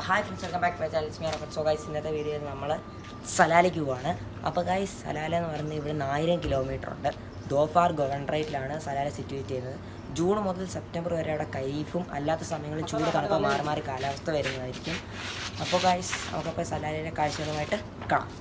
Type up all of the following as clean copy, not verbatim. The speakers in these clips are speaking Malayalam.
Hi friends, welcome back to my channel. It's me Rafath. So guys, ഇന്നത്തെ വീഡിയോയിൽ നമ്മൾ സലാലയ്ക്ക് പോവാണ്. അപ്പോൾ ഗൈസ്, സലാല എന്ന് പറയുന്നത് ഇവിടെ 1000 കിലോമീറ്റർ ഉണ്ട്. ദോഫാർ ഗവർണറേറ്റിലാണ് സലാല സിറ്റുവേറ്റ് ചെയ്യുന്നത്. ജൂൺ മുതൽ സെപ്റ്റംബർ വരെ അവിടെ ഖരീഫും അല്ലാത്ത സമയങ്ങളിൽ ചൂട് തണുപ്പ് മാറി മാറി കാലാവസ്ഥ വരുന്നതായിരിക്കും. അപ്പോൾ ഗൈസ്, നമുക്കപ്പോൾ സലാലയിലെ കാഴ്ചകളുമായിട്ട് കാണാം.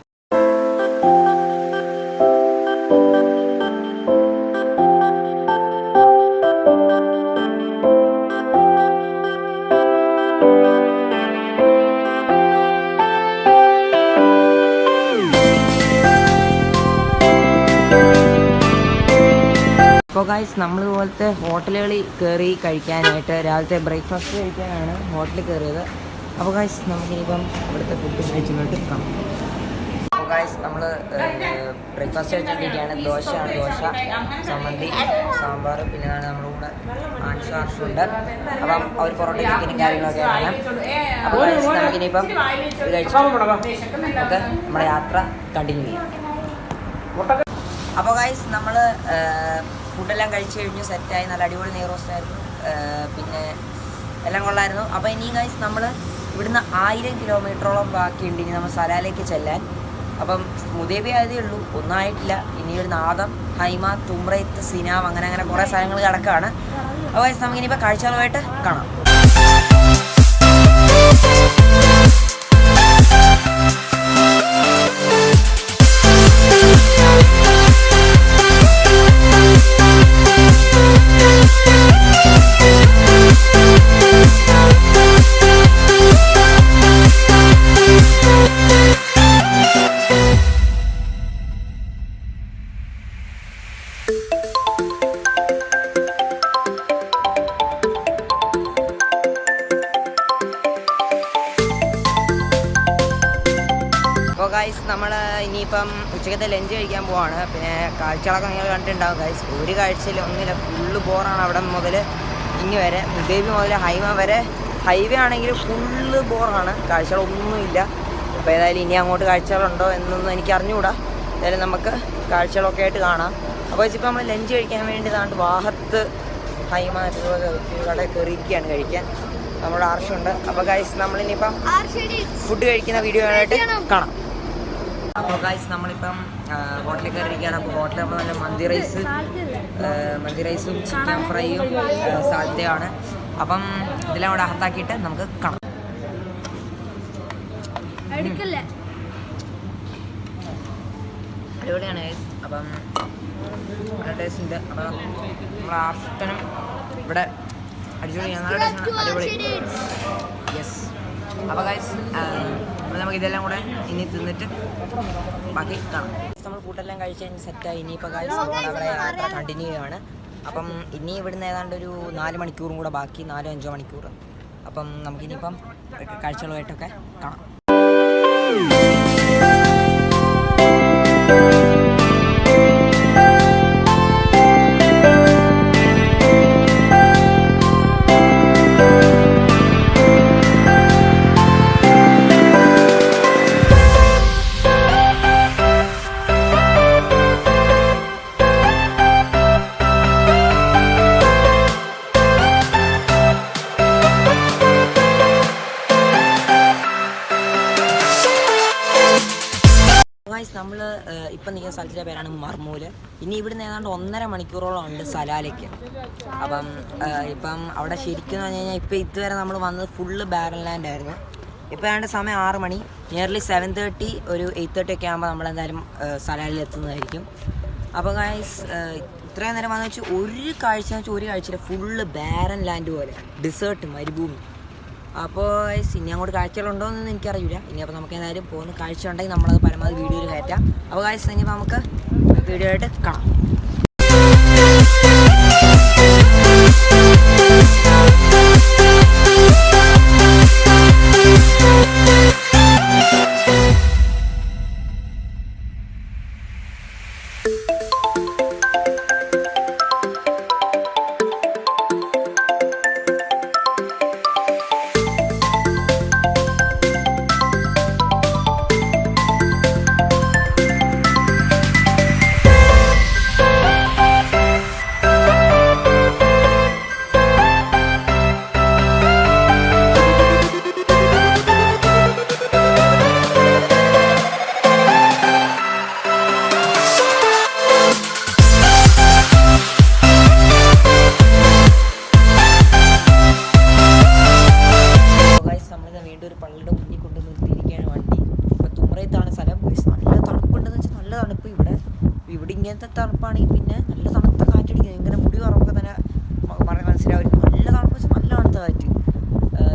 അപ്പോൾ ഗൈസ്, നമ്മളിതുപോലത്തെ ഹോട്ടലുകളിൽ കയറി കഴിക്കാനായിട്ട് രാവിലത്തെ ബ്രേക്ക്ഫാസ്റ്റ് കഴിക്കാനാണ് ഹോട്ടലിൽ കയറിയത്. അപ്പോൾ ഗൈസ്, നമുക്കിനിയിപ്പം ഇവിടുത്തെ ഫുഡ് കഴിച്ചിട്ട് കാണാം. അപ്പോൾ ഗൈസ്, നമ്മൾ ബ്രേക്ക്ഫാസ്റ്റ് കഴിച്ചിട്ടിരിക്കുകയാണ്. ദോശയാണ്, ദോശ, ചമ്മന്തി, സാമ്പാർ, പിന്നെ നമ്മളിവിടെ ആൻഷാർഷുണ്ട്. അപ്പം അവർ പൊറോട്ട ചിക്കനും കാര്യങ്ങളൊക്കെ കാണാം. അപ്പോൾ ഗൈസ്, നമുക്കിനിയിപ്പം ഇത് കഴിച്ചിട്ട് നമുക്ക് നമ്മുടെ യാത്ര കണ്ടിന്യൂ ചെയ്യാം. അപ്പോൾ ഗൈസ്, നമ്മൾ ഫുഡെല്ലാം കഴിച്ച് കഴിഞ്ഞു, സെറ്റായി. നല്ല അടിപൊളി നെയ് റോസ്റ്റ് ആയിരുന്നു, പിന്നെ എല്ലാം കൊള്ളായിരുന്നു. അപ്പോൾ ഇനി ഗൈസ്, നമ്മൾ ഇവിടുന്ന് 1000 കിലോമീറ്ററോളം ബാക്കിയുണ്ട് ഇനി നമ്മൾ സലാലയ്ക്ക് ചെല്ലാൻ. അപ്പം മുദേബി ആയതേ ഉള്ളൂ, ഒന്നും ആയിട്ടില്ല. ഇനി ഒരു നാദം, ഹൈമ, തുമ്രൈത്ത്, സിനാം, അങ്ങനെ കുറേ സ്ഥലങ്ങൾ കിടക്കുകയാണ്. അപ്പോൾ ഗൈസ്, നമുക്കിനിയിപ്പോൾ കാഴ്ചകളുമായിട്ട് കാണാം. അപ്പോൾ ഗൈസ്, നമ്മൾ ഇനിയിപ്പം ഉച്ചക്കത്തെ ലഞ്ച് കഴിക്കാൻ പോവാണ്. പിന്നെ കാഴ്ചകളൊക്കെ നിങ്ങൾ കണ്ടിട്ടുണ്ടാവും ഗൈസ്. ഒരു കാഴ്ചയിൽ ഒന്നുമില്ല, ഫുള്ള് ബോറാണ്. അവിടെ മുതൽ ഇങ്ങ് വരെ, മുദേബി മുതൽ ഹൈമ വരെ ഹൈവേ ആണെങ്കിൽ ഫുള്ള് ബോറാണ്, കാഴ്ചകളൊന്നുമില്ല. അപ്പോൾ ഏതായാലും ഇനി അങ്ങോട്ട് കാഴ്ചകളുണ്ടോ എന്നൊന്നും എനിക്ക് അറിഞ്ഞുകൂടാ. ഏതായാലും നമുക്ക് കാഴ്ചകളൊക്കെ ആയിട്ട് കാണാം. അപ്പോൾ ഇപ്പോൾ നമ്മൾ ലഞ്ച് കഴിക്കാൻ വേണ്ടി താണ്ട് വാഹത്ത് ഹൈമ കടയിൽ കയറിയിരിക്കുകയാണ് കഴിക്കാൻ. നമ്മുടെ ആർഷുണ്ട്. അപ്പോൾ ഗൈസ്, നമ്മളിനിയിപ്പം ഫുഡ് കഴിക്കുന്ന വീഡിയോ ആയിട്ട് കാണാം. അപ്പോൾ ഗൈസ്, നമ്മളിപ്പം ഹോട്ടലിൽ കയറിയിരിക്കുകയാണ്. അപ്പോൾ ഹോട്ടലിൽ നല്ല മന്തി റൈസും ചിക്കൻ ഫ്രൈയും സാധ്യതയാണ്. അപ്പം ഇതെല്ലാം കൂടെ അകത്താക്കിയിട്ട് നമുക്ക് കാണാം. അടിപൊളിയാണ് ഗൈസ്. അപ്പം നല്ല ടേസ്റ്റ് ഉണ്ട്. അപ്പം നമ്മുടെ ആർഷനും ഇവിടെ അടിപൊളി. യെസ്. അപ്പോൾ ഗൈസ്, നമുക്ക് ഇതെല്ലാം കൂടെ ഇനി തിന്നിട്ട് ബാക്കി കാണാം. നമ്മൾ ഫുഡെല്ലാം കഴിച്ച് കഴിഞ്ഞ് സെറ്റായി. ഇനിയിപ്പോൾ ഗൈസ്, അവിടെ യാത്ര കണ്ടിന്യൂ ചെയ്യുകയാണ്. അപ്പം ഇനി ഇവിടുന്ന് ഏതാണ്ട് ഒരു 4 മണിക്കൂറും കൂടെ ബാക്കി, 4-5 മണിക്കൂർ. അപ്പം നമുക്കിനിയിപ്പം കാഴ്ചകളുമായിട്ടൊക്കെ കാണാം. നമ്മൾ ഇപ്പം നിൽക്കുന്ന സ്ഥലത്തിൻ്റെ പേരാണ് മർമൂല്. ഇനി ഇവിടുന്ന് ഏതാണ്ട് 1.5 മണിക്കൂറോളം ഉണ്ട് സലാലയ്ക്ക്. അപ്പം ഇപ്പം അവിടെ ശരിക്കും എന്ന് പറഞ്ഞു കഴിഞ്ഞാൽ ഇപ്പം ഇതുവരെ നമ്മൾ വന്നത് ഫുള്ള് ബാരൻ ലാൻഡ് ആയിരുന്നു. ഇപ്പോൾ ഏതാണ്ട് സമയം 6 മണി, നിയർലി 7:30, ഒരു 8:30 ഒക്കെ ആകുമ്പോൾ നമ്മളെന്തായാലും സലാലിൽ എത്തുന്നതായിരിക്കും. അപ്പോൾ ഗൈസ്, ഇത്രയും നേരം വന്നു വെച്ചാൽ ഒരു കാഴ്ചയില്ല, ഫുള്ള് ബാരൻ ലാൻഡ് പോലെ, ഡിസേർട്ട്, മരുഭൂമി. അപ്പോൾ ഇനി അങ്ങോട്ട് കാഴ്ചകളുണ്ടോ എന്നൊന്നും എനിക്കറിയില്ല. ഇനിയപ്പോൾ നമുക്ക് ഏതായാലും പോകുന്ന കാഴ്ച ഉണ്ടെങ്കിൽ നമ്മളത് പരമാവധി വീഡിയോയിൽ കയറ്റാം. അപ്പോൾ ഗൈസ്, ഇനിയിപ്പോൾ നമുക്ക് വീഡിയോ ആയിട്ട് കാണാം. പള്ളിയുടെ മുന്നിൽ കൊണ്ട് നിർത്തിയിരിക്കുകയാണ് വണ്ടി. ഇപ്പോൾ തുമ്രയത്താണ് സ്ഥലം. നല്ല തണുപ്പുണ്ടെന്ന് വെച്ചാൽ നല്ല തണുപ്പ് ഇവിടെ ഇങ്ങനത്തെ തണുപ്പാണെങ്കിൽ പിന്നെ നല്ല തണുത്ത കാറ്റടിക്കുന്നത്. ഇങ്ങനെ മുടി പറമ്പൊക്കെ തന്നെ മനസ്സിലാവും. നല്ല തണുപ്പ് വെച്ചാൽ നല്ല തണുത്ത കാറ്റ്,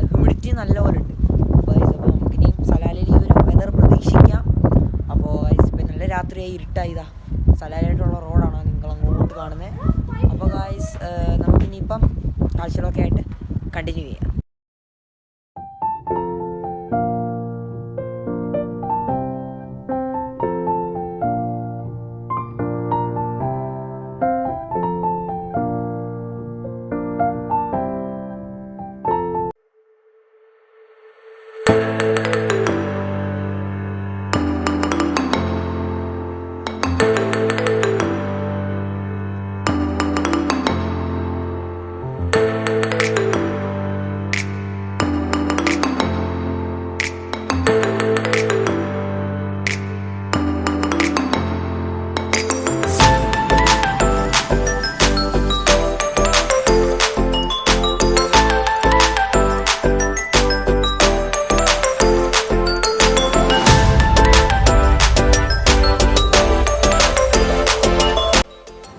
ഹ്യൂമിഡിറ്റി നല്ല പോലെ ഉണ്ട്. അപ്പോൾ നമുക്കിനി സലാലയിൽ ഈ ഒരു വെതർ പ്രതീക്ഷിക്കാം. അപ്പോൾ ഇപ്പം നല്ല രാത്രിയായി ഇരുട്ടായിതാ. സലാലായിട്ടുള്ള റോഡാണ് നിങ്ങൾ അങ്ങോട്ട് കാണുന്നത്. അപ്പോൾ ഗായ്സ് നമുക്കിനിയിപ്പം കാഴ്ചകളൊക്കെ ആയിട്ട് കണ്ടിന്യൂ ചെയ്യാം.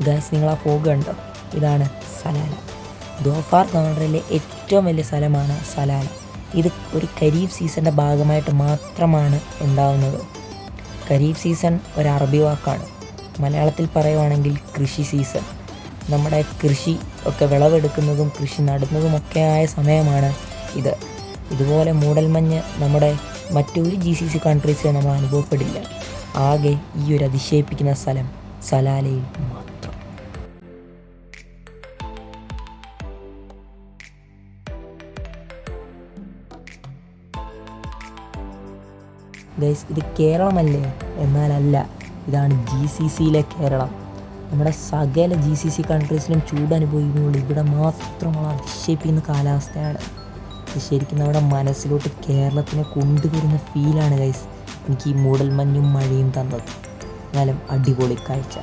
ഗൈസ് നിങ്ങൾ ആ ഫോഗ് കണ്ടോ? ഇതാണ് സലാല. ധോഫാർ ഗവർണറിലെ ഏറ്റവും വലിയ സ്ഥലമാണ് സലാല. ഇത് ഒരു ഖരീഫ് സീസണിൻ്റെ ഭാഗമായിട്ട് മാത്രമാണ് ഉണ്ടാവുന്നത്. ഖരീഫ് സീസൺ ഒരു അറബി വാക്കാണ്. മലയാളത്തിൽ പറയുവാണെങ്കിൽ കൃഷി സീസൺ. നമ്മുടെ കൃഷി ഒക്കെ വിളവെടുക്കുന്നതും കൃഷി നടുന്നതുമൊക്കെ ആയ സമയമാണ് ഇത്. ഇതുപോലെ മൂടൽമഞ്ഞ് നമ്മുടെ മറ്റൊരു GCC കൺട്രീസിൽ നമ്മൾ അനുഭവപ്പെടില്ല. ആകെ ഈ ഒരു അതിശയിപ്പിക്കുന്ന സ്ഥലം സലാലയിൽ മാത്രം. ഗൈസ് ഇത് കേരളമല്ലേ? എന്നാലല്ല, ഇതാണ് GCCയിലെ കേരളം. നമ്മുടെ സകല GCC കൺട്രീസിലും ചൂട് അനുഭവിക്കുമ്പോൾ ഇവിടെ മാത്രമുള്ള അതിശയിപ്പിക്കുന്ന കാലാവസ്ഥയാണ്. ഇത് ശരിക്കും നമ്മുടെ മനസ്സിലോട്ട് കേരളത്തിനെ കൊണ്ടുവരുന്ന ഫീലാണ് ഗൈസ് എനിക്ക് ഈ മൂടൽമഞ്ഞും മഴയും തന്നത്. എന്നാലും അടിപൊളി കാഴ്ച.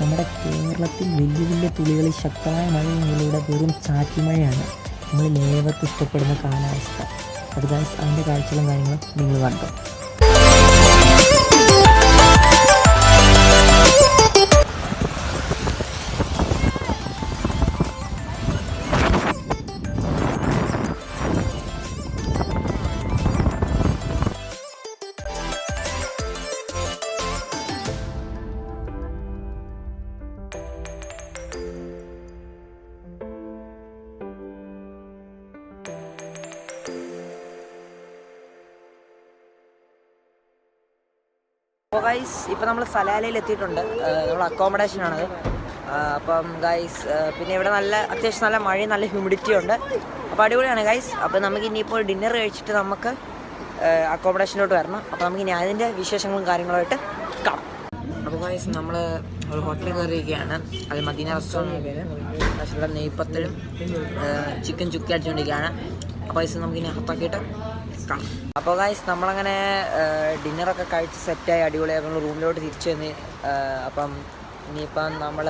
നമ്മുടെ കേരളത്തിൽ വലിയ വലിയ തുള്ളികളിൽ ശക്തമായ മഴയെങ്കിലൂടെ വെറും ചാറ്റിമഴയാണ് നമ്മൾ ഏവർക്ക് ഇഷ്ടപ്പെടുന്ന കാലാവസ്ഥ. അത് ഗൈസ് അതിൻ്റെ കാഴ്ചകളും കാര്യങ്ങളും നിങ്ങൾ കണ്ടോ? അപ്പോൾ ഗൈസ് ഇപ്പോൾ നമ്മൾ സലാലയിൽ എത്തിയിട്ടുണ്ട്. നമ്മൾ അക്കോമഡേഷനാണത്. അപ്പം ഗൈസ് പിന്നെ ഇവിടെ അത്യാവശ്യം നല്ല മഴയും നല്ല ഹ്യൂമിഡിറ്റി ഉണ്ട്. അപ്പോൾ അടിപൊളിയാണ് ഗൈസ്. അപ്പോൾ നമുക്ക് ഇനിയിപ്പോൾ ഡിന്നർ കഴിച്ചിട്ട് നമുക്ക് അക്കോമഡേഷനിലോട്ട് വരണം. അപ്പോൾ നമുക്ക് ഇനി അതിൻ്റെ വിശേഷങ്ങളും കാര്യങ്ങളുമായിട്ട് കാണാം. അപ്പോൾ ഗൈസ് നമ്മൾ ഒരു ഹോട്ടലിൽ കയറിയിരിക്കുകയാണ്. അത് മദീന റെസ്റ്റോറൻറ്റ്. ഇവിടെ നെയ്പ്പത്തലും ചിക്കൻ ചുക്കി അടിച്ചുകൊണ്ടിരിക്കുകയാണ്. അപ്പോൾ ഗൈസ് നമുക്കിനി അകത്താക്കിയിട്ട് കാണാം. അപ്പോൾ ഗൈസ് നമ്മളങ്ങനെ ഡിന്നറൊക്കെ കഴിച്ച് സെറ്റായി അടിപൊളിയായി നമ്മൾ റൂമിലോട്ട് തിരിച്ചു വന്ന്. അപ്പം ഇനിയിപ്പം നമ്മൾ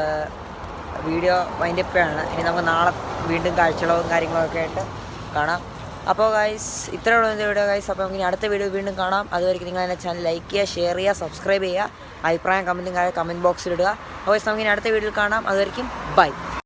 വീഡിയോ വൈൻഡപ്പ് ആണ്. ഇനി നമുക്ക് നാളെ വീണ്ടും കാഴ്ചകളവും കാര്യങ്ങളൊക്കെ ആയിട്ട് കാണാം. അപ്പോൾ ഗൈസ് ഇത്രയുള്ള വീഡിയോ ഗൈസ്. അപ്പോൾ നമുക്ക് ഇനി അടുത്ത വീഡിയോ വീണ്ടും കാണാം. അതുവരെയ്ക്ക് നിങ്ങൾ എൻ്റെ ചാനൽ ലൈക്ക് ചെയ്യുക, ഷെയർ ചെയ്യുക, സബ്സ്ക്രൈബ് ചെയ്യുക, അഭിപ്രായം കമൻറ്റും കമൻറ്റ് ബോക്സിലിടുക. അപ്പോൾ ഗൈസ് നമുക്ക് ഇനി അടുത്ത വീഡിയോയിൽ കാണാം. അതുവരെയ്ക്കും ബൈ.